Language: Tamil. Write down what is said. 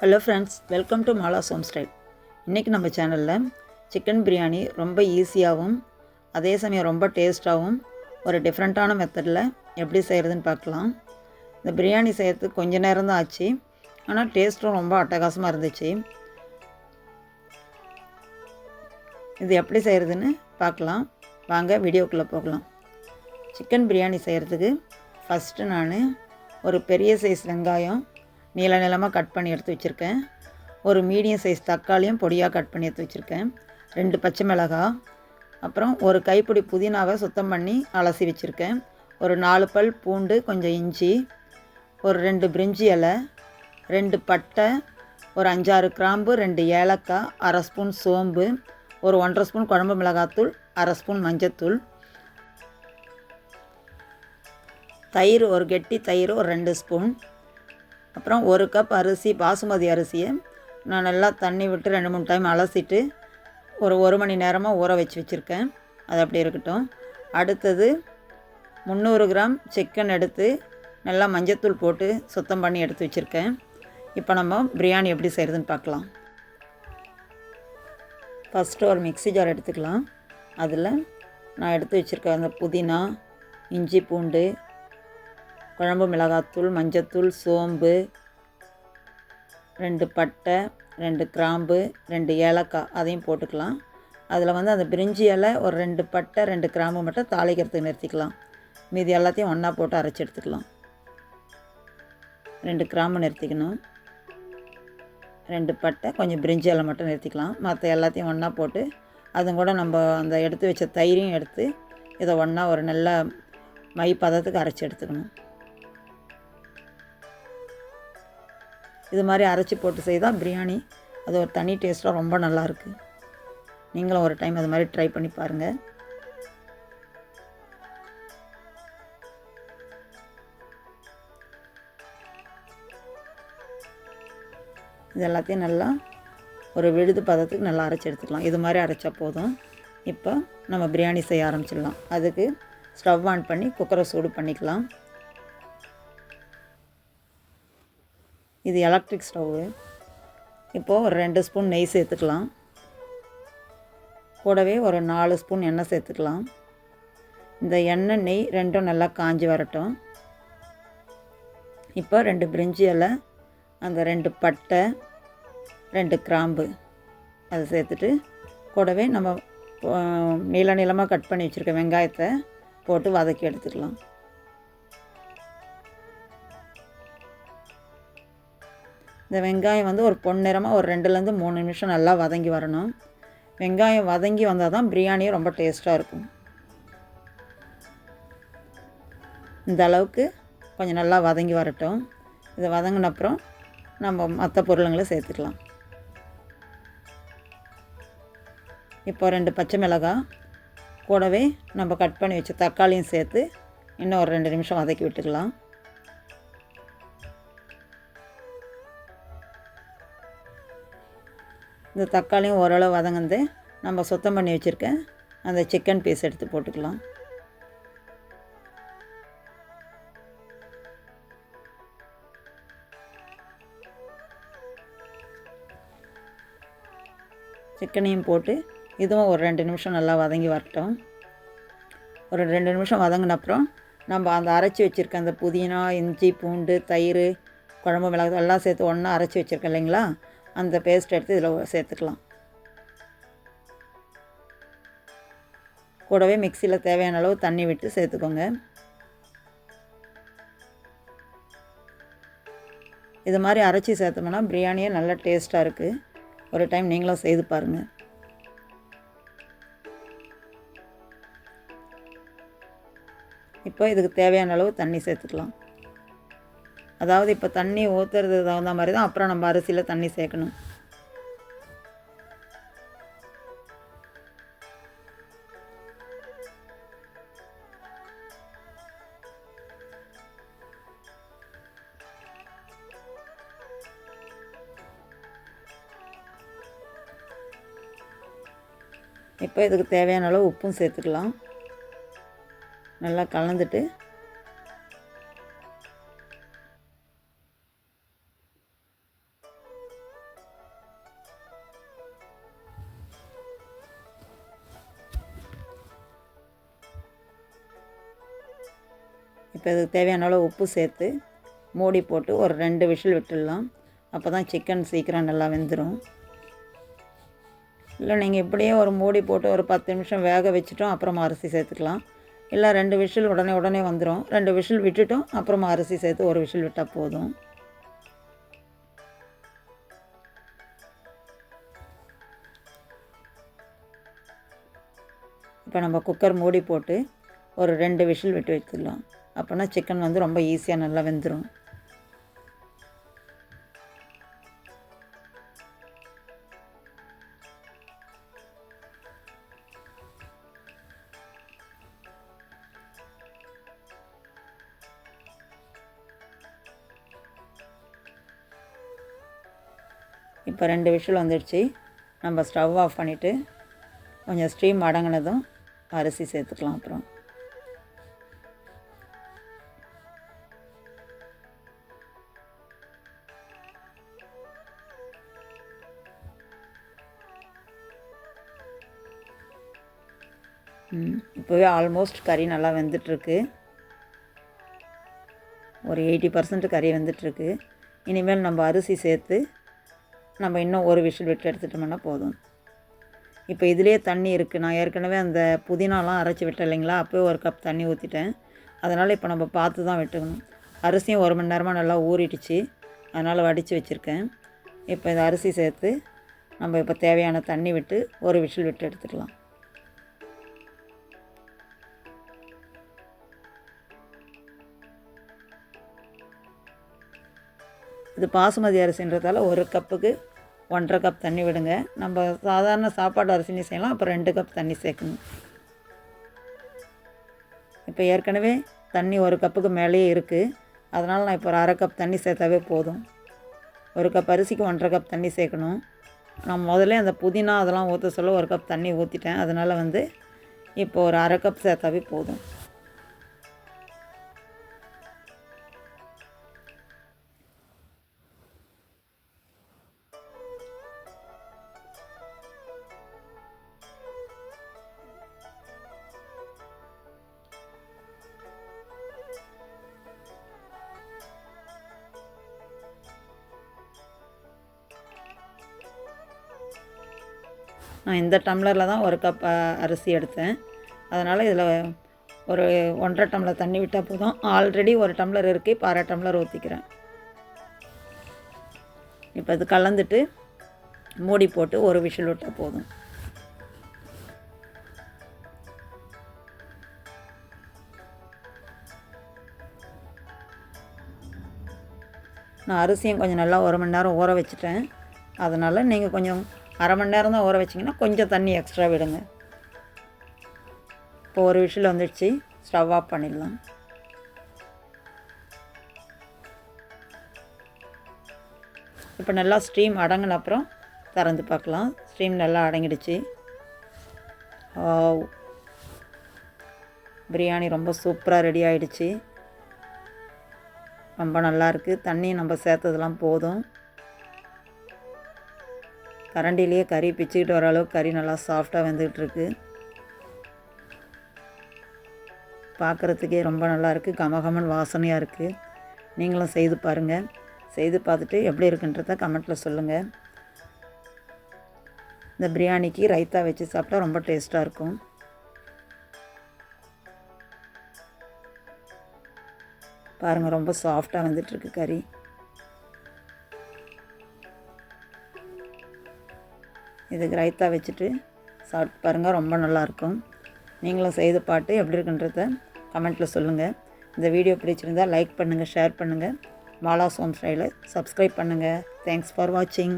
Hello friends, welcome to Mala's home style. இன்றைக்கி நம்ம சேனலில் சிக்கன் பிரியாணி ரொம்ப ஈஸியாகவும் அதே சமயம் ரொம்ப டேஸ்ட்டாகவும் ஒரு டிஃப்ரெண்ட்டான மெத்தடில் எப்படி செய்கிறதுன்னு பார்க்கலாம். இந்த பிரியாணி செய்கிறதுக்கு கொஞ்சம் நேரம் தான் ஆச்சு, ஆனால் டேஸ்ட்டும் ரொம்ப அட்டகாசமாக இருந்துச்சு. இது எப்படி செய்கிறதுன்னு பார்க்கலாம். வாங்க வீடியோக்குள்ளே போகலாம். சிக்கன் பிரியாணி செய்கிறதுக்கு ஃபஸ்ட்டு நான் ஒரு பெரிய சைஸ் வெங்காயம் நீளமாக கட் பண்ணி எடுத்து வச்சுருக்கேன். ஒரு மீடியம் சைஸ் தக்காளியும் பொடியாக கட் பண்ணி எடுத்து வச்சுருக்கேன். 2 பச்சை மிளகாய், அப்புறம் ஒரு கைப்பிடி புதினாவை சுத்தம் பண்ணி அலசி வச்சுருக்கேன். ஒரு 4 பல் பூண்டு, கொஞ்சம் இஞ்சி, ஒரு 2 பிரிஞ்சி இலை, 2 பட்டை, ஒரு 5-6 கிராம்பு, 2 ஏலக்காய், அரை ஸ்பூன் சோம்பு, ஒரு 1.5 ஸ்பூன் குழம்பு மிளகாத்தூள், அரை ஸ்பூன் மஞ்சத்தூள், தயிர், ஒரு கெட்டி தயிர் ஒரு 2 ஸ்பூன், அப்புறம் 1 கப் அரிசி, பாசுமதி அரிசியை நான் நல்லா தண்ணி விட்டு 2-3 டைம் அலசிட்டு ஒரு மணி நேரமாக ஊற வச்சுருக்கேன். அது அப்படி இருக்கட்டும். அடுத்தது 300 கிராம் சிக்கன் எடுத்து நல்லா மஞ்சத்தூள் போட்டு சுத்தம் பண்ணி எடுத்து வச்சுருக்கேன். இப்போ நம்ம பிரியாணி எப்படி செய்கிறதுன்னு பார்க்கலாம். ஃபஸ்ட்டு ஒரு மிக்ஸி ஜார் எடுத்துக்கலாம். அதில் நான் எடுத்து வச்சுருக்கேன் அந்த புதினா, இஞ்சி, பூண்டு, குழம்பு மிளகாத்தூள், மஞ்சத்தூள், சோம்பு, 2 பட்டை, 2 கிராம்பு, 2 ஏலக்காய் அதையும் போட்டுக்கலாம். அதில் வந்து அந்த பிரிஞ்சி இலை, ஒரு 2 பட்டை, 2 கிராம்பு மட்டும் தாளிக்கிறதுக்கு நிறுத்திக்கலாம். மீதி எல்லாத்தையும் ஒன்றா போட்டு அரைச்சி எடுத்துக்கலாம். 2 கிராம்பு நிறுத்திக்கணும், 2 பட்டை, கொஞ்சம் பிரிஞ்சி இலை மட்டும் நிறுத்திக்கலாம். மற்ற எல்லாத்தையும் ஒன்றா போட்டு அதுவும் கூட நம்ம அந்த எடுத்து வச்ச தயிரையும் எடுத்து இதை ஒன்றா ஒரு நல்ல மை பதத்துக்கு அரைச்சி எடுத்துக்கணும். இது மாதிரி அரைச்சி போட்டு செய்தால் பிரியாணி அது ஒரு தனி டேஸ்ட்டாக ரொம்ப நல்லாயிருக்கு. நீங்களும் ஒரு டைம் அது மாதிரி ட்ரை பண்ணி பாருங்கள். இது எல்லாத்தையும் நல்லா ஒரு விழுது பதத்துக்கு நல்லா அரைச்சி எடுத்துக்கலாம். இது மாதிரி அரைச்சா போதும். இப்போ நம்ம பிரியாணி செய்ய ஆரம்பிச்சிடலாம். அதுக்கு ஸ்டவ் ஆன் பண்ணி குக்கரை சூடு பண்ணிக்கலாம். இது எலக்ட்ரிக் ஸ்டவ்வு. இப்போது ஒரு 2 ஸ்பூன் நெய் சேர்த்துக்கலாம். கூடவே ஒரு 4 ஸ்பூன் எண்ணெய் சேர்த்துக்கலாம். இந்த எண்ணெய் நெய் ரெண்டும் நல்லா காஞ்சி வரட்டும். இப்போ 2 பிரிஞ்சி இலை, அந்த 2 பட்டை, 2 கிராம்பு அதை சேர்த்துட்டு கூடவே நம்ம நீளமாக கட் பண்ணி வச்சுருக்க வெங்காயத்தை போட்டு வதக்கி எடுத்துக்கலாம். இந்த வெங்காயம் வந்து ஒரு பொன்னிறமாக ஒரு 2-3 நிமிஷம் நல்லா வதங்கி வரணும். வெங்காயம் வதங்கி வந்தால் தான் பிரியாணியும் ரொம்ப டேஸ்ட்டாக இருக்கும். இந்த அளவுக்கு கொஞ்சம் நல்லா வதங்கி வரட்டும். இதை வதங்கின அப்புறம் நம்ம மற்ற பொருளுங்களை சேர்த்துக்கலாம். இப்போ 2 பச்சை மிளகாய், கூடவே நம்ம கட் பண்ணி வச்ச தக்காளியும் சேர்த்து இன்னும் ஒரு 2 நிமிஷம் வதக்கி விட்டுக்கலாம். இந்த தக்காளியும் ஓரளவு வதங்கந்து நம்ம சுத்தம் பண்ணி வச்சுருக்க அந்த சிக்கன் பீஸ் எடுத்து போட்டுக்கலாம். சிக்கனையும் போட்டு இதுவும் ஒரு 2 நிமிஷம் நல்லா வதங்கி வரட்டும். ஒரு 2 நிமிஷம் வதங்கின அப்புறம் நம்ம அந்த அரைச்சி வச்சுருக்க அந்த புதினா, இஞ்சி, பூண்டு, தயிர், குழம்பு மிளகாய் எல்லாம் சேர்த்து ஒன்றா அரைச்சி வச்சுருக்கேன் இல்லைங்களா, அந்த பேஸ்ட் எடுத்து இதில் சேர்த்துக்கலாம். கூடவே மிக்சியில் தேவையான அளவு தண்ணி விட்டு சேர்த்துக்கோங்க. இது மாதிரி அரைச்சி சேர்த்தோம்னா பிரியாணியே நல்ல டேஸ்ட்டாக இருக்குது. ஒரு டைம் நீங்களும் செய்து பாருங்கள். இப்போ இதுக்கு தேவையான அளவு தண்ணி சேர்த்துக்கலாம். அதாவது இப்போ தண்ணி ஊற்றுறது தகுந்த மாதிரி தான் அப்புறம் நம்ம அரிசியில் தண்ணி சேர்க்கணும். இப்போ இதுக்கு தேவையான அளவு உப்பும் சேர்த்துக்கலாம். நல்லா கலந்துட்டு இப்போ இதுக்கு தேவையான அளவு உப்பு சேர்த்து மூடி போட்டு ஒரு 2 விசில் விட்டுடலாம். அப்போ தான் சிக்கன் சீக்கிரம் நல்லா வெந்துடும். இல்லை நீங்கள் இப்படியே ஒரு மூடி போட்டு ஒரு 10 நிமிஷம் வேக வச்சுட்டோம் அப்புறமா அரிசி சேர்த்துக்கலாம். இல்லை 2 விசில் உடனே வந்துடும். 2 விசில் விட்டுட்டோம் அப்புறமா அரிசி சேர்த்து ஒரு விசில் விட்டால் போதும். இப்போ நம்ம குக்கர் மூடி போட்டு ஒரு 2 விசில் விட்டு வச்சிடலாம். அப்போனா சிக்கன் வந்து ரொம்ப ஈஸியாக நல்லா வெந்துடும். இப்போ 2 விசில் வந்துடுச்சு. நம்ம ஸ்டவ் ஆஃப் பண்ணிவிட்டு கொஞ்சம் ஸ்டீம் அடங்கினதும் அரிசி சேர்த்துக்கலாம். அப்புறம் இப்போவே ஆல்மோஸ்ட் கறி நல்லா வெந்துட்டுருக்கு. ஒரு 80% கறி வெந்துட்டுருக்கு. இனிமேல் நம்ம அரிசி சேர்த்து நம்ம இன்னும் ஒரு விசில் விட்டு எடுத்துட்டோம்னா போதும். இப்போ இதிலே தண்ணி இருக்குது. நான் ஏற்கனவே அந்த புதினாலாம் அரைச்சி விட்டேன் இல்லைங்களா, அப்போயே ஒரு கப் தண்ணி ஊற்றிட்டேன். அதனால் இப்போ நம்ம பார்த்து தான் விட்டுக்கணும். அரிசியும் 1 மணி நேரமாக நல்லா ஊறிடுச்சு, அதனால் வடித்து வச்சுருக்கேன். இப்போ இந்த அரிசி சேர்த்து நம்ம இப்போ தேவையான தண்ணி விட்டு ஒரு விசில் விட்டு எடுத்துக்கலாம். இது பாசுமதி அரிசின்றதால 1 கப்புக்கு 1.5 கப் தண்ணி விடுங்க. நம்ம சாதாரண சாப்பாடு அரிசினி செய்யலாம். அப்போ 2 கப் தண்ணி சேர்க்கணும். இப்போ ஏற்கனவே தண்ணி 1 கப்புக்கு மேலேயே இருக்குது. அதனால் நான் இப்போ ஒரு 1/2 கப் தண்ணி சேர்த்தாவே போதும். 1 கப் அரிசிக்கு 1.5 கப் தண்ணி சேர்க்கணும். நான் முதல்ல அந்த புதினா அதெல்லாம் ஊற்ற சொல்ல 1 கப் தண்ணி ஊற்றிட்டேன். அதனால் வந்து இப்போ ஒரு 1/2 கப் சேர்த்தாவே போதும். நான் இந்த டம்ளரில் தான் 1 கப் அரிசி எடுத்தேன். அதனால் இதில் ஒரு 1.5 டம்ளர் தண்ணி விட்டால் போதும். ஆல்ரெடி 1 டம்ளர் இருக்குது. இப்போ 1/2 டம்ளர் ஊற்றிக்கிறேன். இப்போ இது கலந்துட்டு மூடி போட்டு ஒரு விசில் விட்டால் போதும். நான் அரிசியும் கொஞ்சம் நல்லா 1 மணி நேரம் ஊற வச்சுட்டேன். அதனால் நீங்கள் கொஞ்சம் 1/2 மணி நேரம் தான் ஊற வச்சிங்கன்னா கொஞ்சம் தண்ணி எக்ஸ்ட்ரா விடுங்க. இப்போ ஒரு விசில் வந்துடுச்சு. ஸ்டவ் ஆஃப் பண்ணிடலாம். இப்போ நல்லா ஸ்டீம் அடங்கின அப்புறம் திறந்து பார்க்கலாம். ஸ்டீம் நல்லா அடங்கிடுச்சு. பிரியாணி ரொம்ப சூப்பராக ரெடி ஆகிடுச்சு. ரொம்ப நல்லாயிருக்கு. தண்ணி நம்ம சேர்த்ததெல்லாம் போதும். கரண்டிலேயே கறி பிச்சுக்கிட்டு வர அளவுக்கு கறி நல்லா சாஃப்டாக வெந்துக்கிட்டுருக்கு. பார்க்குறதுக்கே ரொம்ப நல்லாயிருக்கு. கமகமன் வாசனையாக இருக்குது. நீங்களும் செய்து பாருங்கள். செய்து பார்த்துட்டு எப்படி இருக்குன்றத கமெண்ட்டில் சொல்லுங்கள். இந்த பிரியாணிக்கு ரைத்தா வச்சு சாப்பிட்டா ரொம்ப டேஸ்ட்டாக இருக்கும். பாருங்கள், ரொம்ப சாஃப்டாக வந்துட்டுருக்கு கறி. இதுக்கு ரைத்தா வச்சுட்டு சாப்பிட்டு பாருங்கள், ரொம்ப நல்லாயிருக்கும். நீங்களும் செய்து பார்த்து எப்படி இருக்குன்றத கமெண்ட்டில் சொல்லுங்கள். இந்த வீடியோ பிடிச்சிருந்தால் லைக் பண்ணுங்கள், ஷேர் பண்ணுங்கள். மாலாஸ் ஹோம் ஸ்டைலை சப்ஸ்கிரைப் பண்ணுங்கள். தேங்க்ஸ் ஃபார் வாட்சிங்.